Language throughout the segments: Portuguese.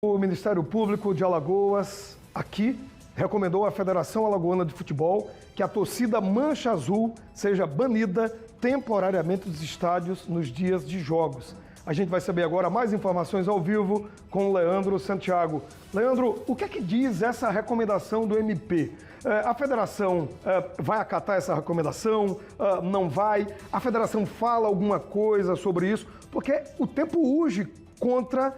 O Ministério Público de Alagoas, aqui, recomendou à Federação Alagoana de Futebol que a torcida Mancha Azul seja banida temporariamente dos estádios nos dias de jogos. A gente vai saber agora mais informações ao vivo com o Leandro Santiago. Leandro, o que é que diz essa recomendação do MP? A federação vai acatar essa recomendação? Não vai? A federação fala alguma coisa sobre isso? Porque o tempo urge contra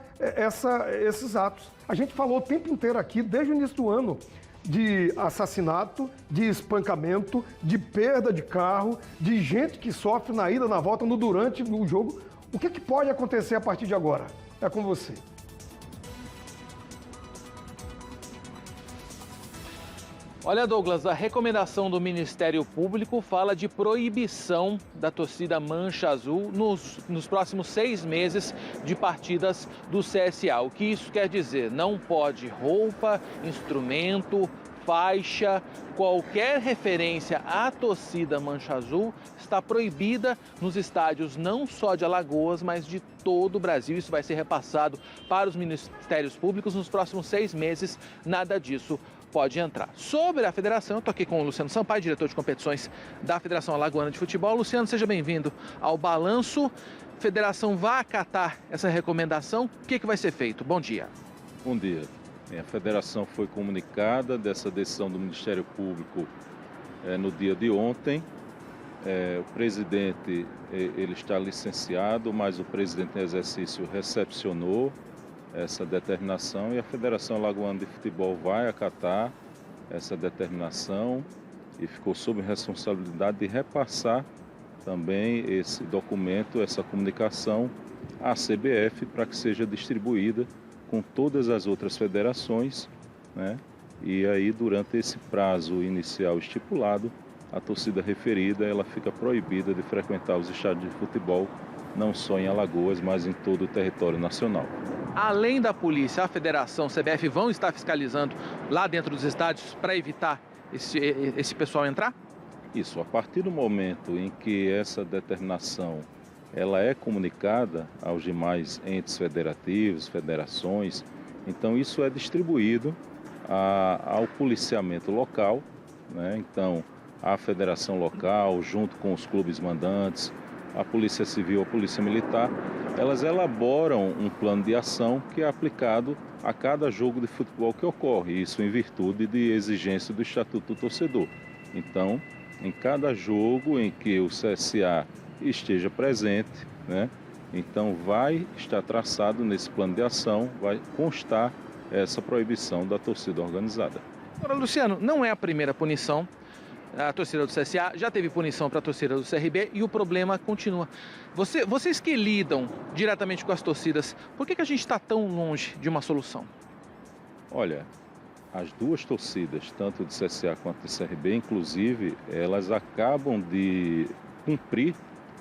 esses atos. A gente falou o tempo inteiro aqui, desde o início do ano, de assassinato, de espancamento, de perda de carro, de gente que sofre na ida, na volta, no durante o jogo. O que pode acontecer a partir de agora? É com você. Olha, Douglas, a recomendação do Ministério Público fala de proibição da torcida Mancha Azul nos próximos 6 meses de partidas do CSA. O que isso quer dizer? Não pode roupa, instrumento, faixa, qualquer referência à torcida Mancha Azul está proibida nos estádios não só de Alagoas, mas de todo o Brasil. Isso vai ser repassado para os ministérios públicos nos próximos 6 meses. Nada disso pode entrar. Sobre a federação, eu estou aqui com o Luciano Sampaio, diretor de competições da Federação Alagoana de Futebol. Luciano, seja bem-vindo ao Balanço. A federação vai acatar essa recomendação? O que vai ser feito? Bom dia. Bom dia. A federação foi comunicada dessa decisão do Ministério Público no dia de ontem. O presidente ele está licenciado, mas o presidente em exercício recepcionou essa determinação e a Federação Alagoana de Futebol vai acatar essa determinação e ficou sob responsabilidade de repassar também esse documento, essa comunicação à CBF para que seja distribuída com todas as outras federações, né? E aí durante esse prazo inicial estipulado, a torcida referida ela fica proibida de frequentar os estádios de futebol, não só em Alagoas, mas em todo o território nacional. Além da polícia, a federação, CBF vão estar fiscalizando lá dentro dos estádios para evitar esse pessoal entrar? Isso, a partir do momento em que essa determinação ela é comunicada aos demais entes federativos, federações, então isso é distribuído ao policiamento local, né? Então a federação local, junto com os clubes mandantes, a Polícia Civil, a Polícia Militar, elas elaboram um plano de ação que é aplicado a cada jogo de futebol que ocorre, isso em virtude de exigência do Estatuto do Torcedor. Então, em cada jogo em que o CSA esteja presente, né, então vai estar traçado nesse plano de ação, vai constar essa proibição da torcida organizada. Agora, Luciano, não é a primeira punição. A torcida do CSA já teve punição para a torcida do CRB e o problema continua. Vocês que lidam diretamente com as torcidas, por que a gente está tão longe de uma solução? Olha, as duas torcidas, tanto do CSA quanto do CRB, inclusive, elas acabam de cumprir,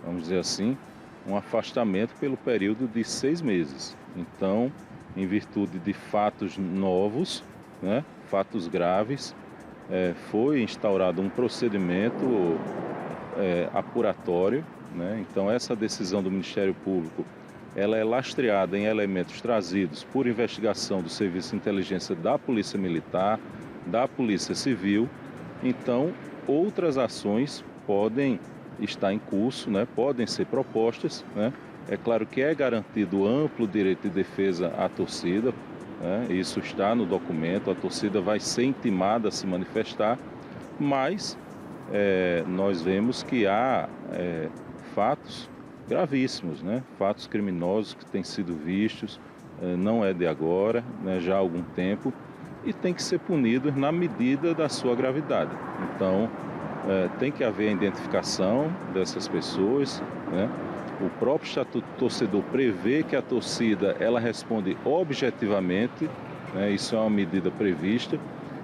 vamos dizer assim, um afastamento pelo período de 6 meses. Então, em virtude de fatos novos, né, fatos graves, foi instaurado um procedimento apuratório, né? Então essa decisão do Ministério Público ela é lastreada em elementos trazidos por investigação do Serviço de Inteligência da Polícia Militar, da Polícia Civil. Então outras ações podem estar em curso, né? Podem ser propostas, né? É claro que é garantido amplo direito de defesa à torcida. Isso está no documento, a torcida vai ser intimada a se manifestar, mas nós vemos que há fatos gravíssimos, né? Fatos criminosos que têm sido vistos, não é de agora, né? Já há algum tempo, e tem que ser punido na medida da sua gravidade. Então, tem que haver a identificação dessas pessoas, né? O próprio Estatuto do Torcedor prevê que a torcida ela responde objetivamente, né? Isso é uma medida prevista,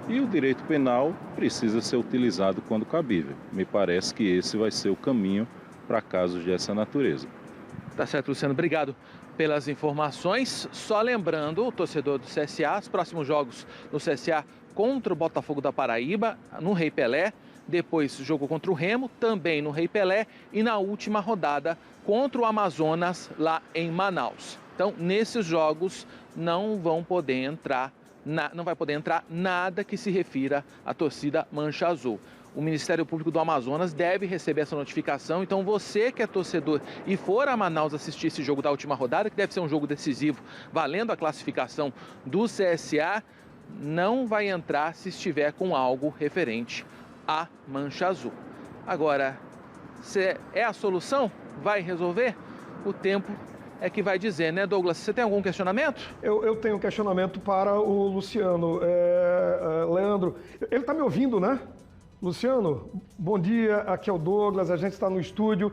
e o direito penal precisa ser utilizado quando cabível. Me parece que esse vai ser o caminho para casos dessa natureza. Tá certo, Luciano. Obrigado pelas informações. Só lembrando, o torcedor do CSA, os próximos jogos no CSA contra o Botafogo da Paraíba, no Rei Pelé, depois jogo contra o Remo, também no Rei Pelé, e na última rodada contra o Amazonas, lá em Manaus. Então, nesses jogos não vai poder entrar nada que se refira à torcida Mancha Azul. O Ministério Público do Amazonas deve receber essa notificação. Então, você que é torcedor e for a Manaus assistir esse jogo da última rodada, que deve ser um jogo decisivo, valendo a classificação do CSA, não vai entrar se estiver com algo referente à Mancha Azul. Agora, se é a solução? Vai resolver? O tempo é que vai dizer, né, Douglas? Você tem algum questionamento? Eu tenho um questionamento para o Luciano. Leandro, ele está me ouvindo, né? Luciano, bom dia, aqui é o Douglas, a gente está no estúdio.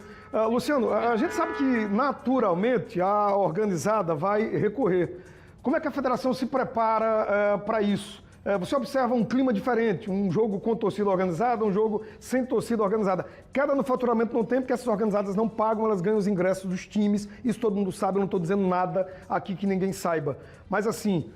Luciano, a gente sabe que naturalmente a organizada vai recorrer. Como é que a federação se prepara para isso? Você observa um clima diferente, um jogo com torcida organizada, um jogo sem torcida organizada. Queda no faturamento não tem, porque essas organizadas não pagam, elas ganham os ingressos dos times. Isso todo mundo sabe, eu não estou dizendo nada aqui que ninguém saiba. Mas assim,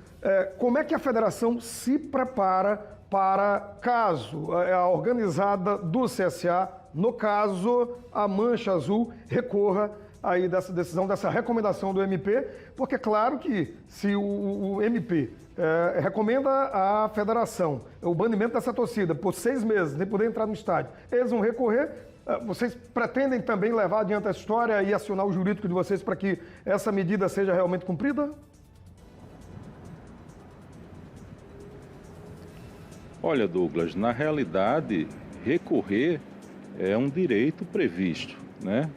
como é que a federação se prepara para caso a organizada do CSA, no caso a Mancha Azul, recorra aí dessa decisão, dessa recomendação do MP, porque é claro que se o MP recomenda à federação o banimento dessa torcida por 6 meses, nem poder entrar no estádio, eles vão recorrer. Vocês pretendem também levar adiante a história e acionar o jurídico de vocês para que essa medida seja realmente cumprida? Olha, Douglas, na realidade, recorrer é um direito previsto, né?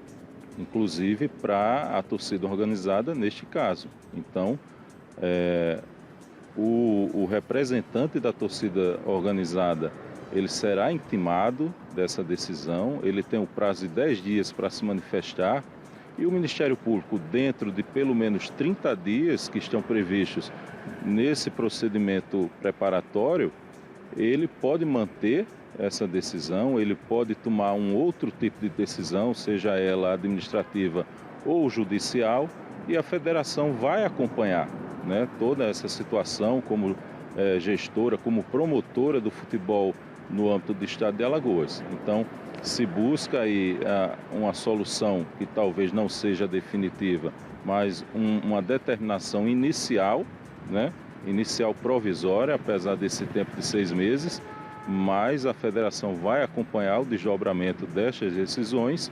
Inclusive para a torcida organizada neste caso. Então, o representante da torcida organizada, ele será intimado dessa decisão, ele tem o prazo de 10 dias para se manifestar e o Ministério Público, dentro de pelo menos 30 dias que estão previstos nesse procedimento preparatório, ele pode manter essa decisão, ele pode tomar um outro tipo de decisão, seja ela administrativa ou judicial, e a federação vai acompanhar, né, toda essa situação como gestora, como promotora do futebol no âmbito do estado de Alagoas. Então, se busca aí uma solução que talvez não seja definitiva, mas uma determinação inicial, né, inicial provisória, apesar desse tempo de 6 meses, mas a federação vai acompanhar o desdobramento destas decisões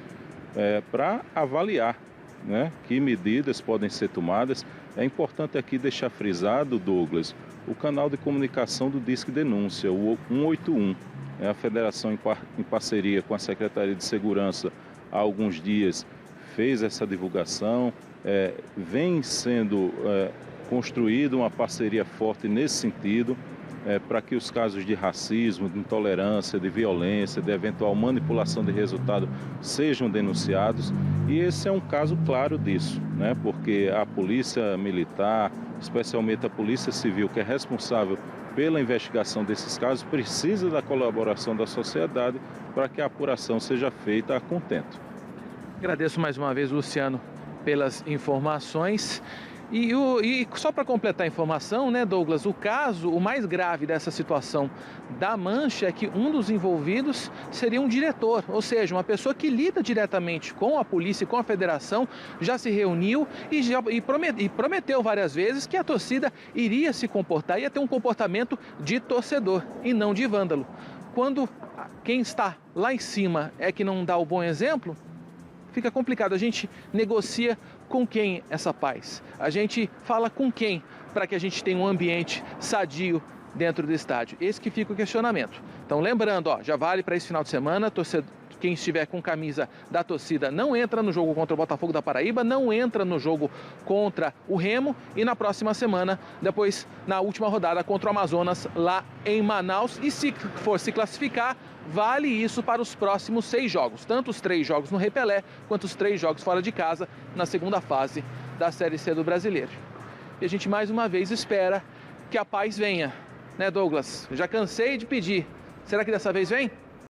para avaliar, né, que medidas podem ser tomadas. É importante aqui deixar frisado, Douglas, o canal de comunicação do Disque Denúncia, o 181. A federação, em parceria com a Secretaria de Segurança, há alguns dias fez essa divulgação, vem sendo construída uma parceria forte nesse sentido, para que os casos de racismo, de intolerância, de violência, de eventual manipulação de resultado sejam denunciados. E esse é um caso claro disso, né? Porque a Polícia Militar, especialmente a Polícia Civil, que é responsável pela investigação desses casos, precisa da colaboração da sociedade para que a apuração seja feita a contento. Agradeço mais uma vez, Luciano, pelas informações. E só para completar a informação, né, Douglas, o mais grave dessa situação da Mancha é que um dos envolvidos seria um diretor, ou seja, uma pessoa que lida diretamente com a polícia e com a federação, já se reuniu e prometeu várias vezes que a torcida iria se comportar, ia ter um comportamento de torcedor e não de vândalo. Quando quem está lá em cima é que não dá o bom exemplo, fica complicado. A gente negocia com quem essa paz? A gente fala com quem para que a gente tenha um ambiente sadio dentro do estádio? Esse que fica o questionamento. Então, lembrando, já vale para esse final de semana, quem estiver com camisa da torcida não entra no jogo contra o Botafogo da Paraíba, não entra no jogo contra o Remo e na próxima semana, depois na última rodada contra o Amazonas lá em Manaus. E se for se classificar, vale isso para os próximos 6 jogos, tanto os 3 jogos no Rei Pelé, quanto os 3 jogos fora de casa na segunda fase da Série C do Brasileiro. E a gente mais uma vez espera que a paz venha, né, Douglas? Eu já cansei de pedir. Será que dessa vez vem?